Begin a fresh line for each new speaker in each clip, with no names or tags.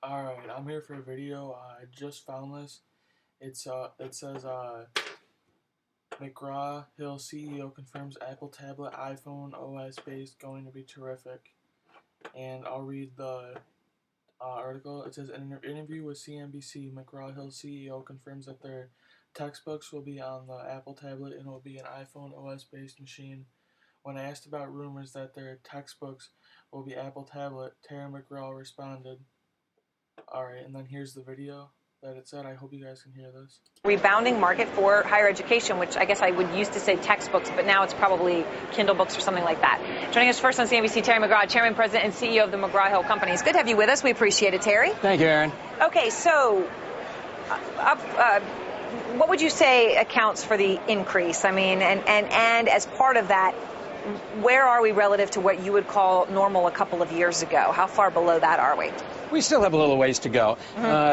Alright, I'm here for a video. I just found this. It says McGraw-Hill CEO confirms Apple tablet iPhone OS base going to be terrific. And I'll read the article. It says, in an interview with CNBC, McGraw-Hill CEO confirms that their textbooks will be on the Apple tablet and will be an iPhone OS based machine. When asked about rumors that their textbooks will be Apple tablet, Tara McGraw responded, alright, and then here's the video that it said. I hope you guys can hear this.
Rebounding market for higher education, which I guess I would used to say textbooks, but now it's probably Kindle books or something like that. Joining us first on CNBC, Terry McGraw, Chairman, President, and CEO of the McGraw-Hill Company. It's good to have you with us. We appreciate it, Terry.
Thank you, Aaron.
Okay, so what would you say accounts for the increase? I mean, and as part of that, where are we relative to what you would call normal a couple of years ago? How far below that are we?
We still have a little ways to go.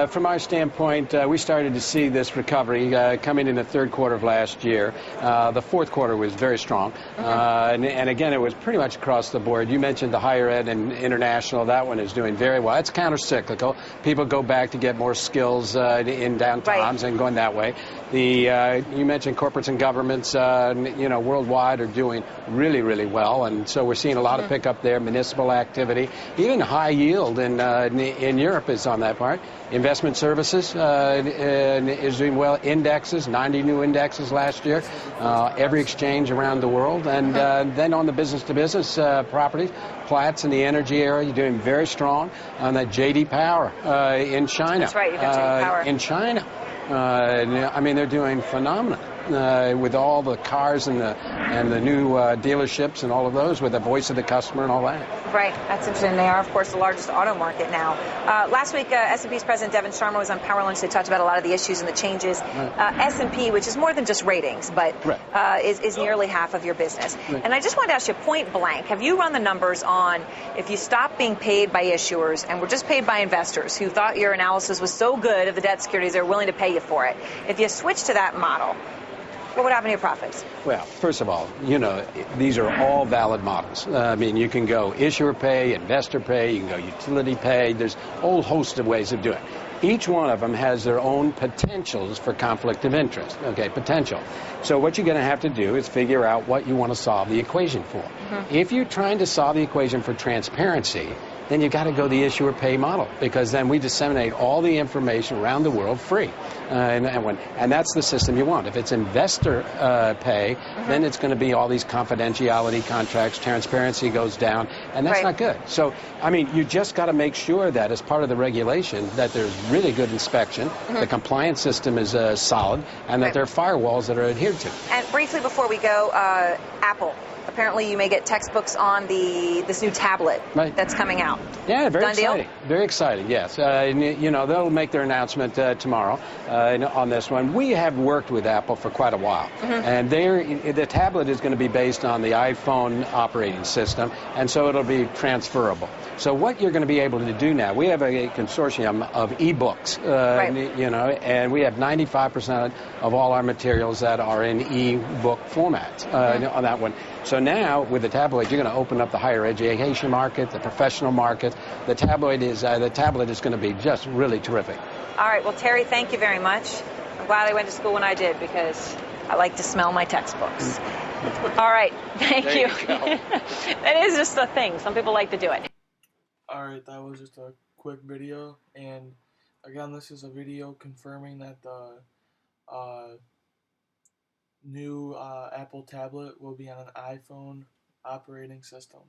From our standpoint, we started to see this recovery coming in the third quarter of last year. The fourth quarter was very strong. And again, it was pretty much across the board. You mentioned the higher ed and international. That one is doing very well. It's counter-cyclical. People go back to get more skills in downtowns and going that way. You mentioned corporates and governments, worldwide are doing really, really well. And so we're seeing a lot of pickup there, municipal activity, even high yield in Europe is on that part. Investment services is doing well. Indexes, 90 new indexes last year. Every exchange around the world. And then on the business-to-business properties, Platts in the energy area, you're doing very strong. On that J.D. Power in China.
That's right, you got J.D. Power.
In China. I mean, they're doing phenomenal with all the cars and the new dealerships and all of those with the voice of the customer and all that.
Right. That's interesting. They are, of course, the largest auto market now. Last week, S&P's President Devin Sharma was on Power Lunch. They talked about a lot of the issues and the changes. S&P, which is more than just ratings, but is nearly half of your business. And I just wanted to ask you point blank, have you run the numbers on if you stop being paid by issuers and were just paid by investors who thought your analysis was so good of the debt securities they were willing to pay you for it, if you switch to that model, what would happen to your profits?
Well, first of all, these are all valid models. I mean, you can go issuer pay, investor pay, you can go utility pay. There's a whole host of ways of doing it. Each one of them has their own potentials for conflict of interest. Okay, potential. So what you're going to have to do is figure out what you want to solve the equation for. If you're trying to solve the equation for transparency, then you've got to go the issuer pay model, because then we disseminate all the information around the world free. And that's the system you want. If it's investor pay, then it's going to be all these confidentiality contracts, transparency goes down, and that's not good. So, I mean, you just got to make sure that as part of the regulation that there's really good inspection, the compliance system is solid, and that there are firewalls that are adhered to.
And briefly before we go, Apple. Apparently you may get textbooks on this new tablet that's coming out.
Yeah, very
Done
exciting.
Deal?
Very exciting, yes. They'll make their announcement tomorrow on this one. We have worked with Apple for quite a while. And the tablet is going to be based on the iPhone operating system, and so it'll be transferable. So what you're going to be able to do now, we have a consortium of e-books, and we have 95% of all our materials that are in e-book format on that one. So now, with the tablet, you're going to open up the higher education market, the professional market. The tablet is going to be just really terrific.
All right. Well, Terry, thank you very much. I'm glad I went to school when I did, because I like to smell my textbooks. All right. Thank you. That is just a thing. Some people like to do it.
All right. That was just a quick video. And again, this is a video confirming that the new Apple tablet will be on an iPhone operating system.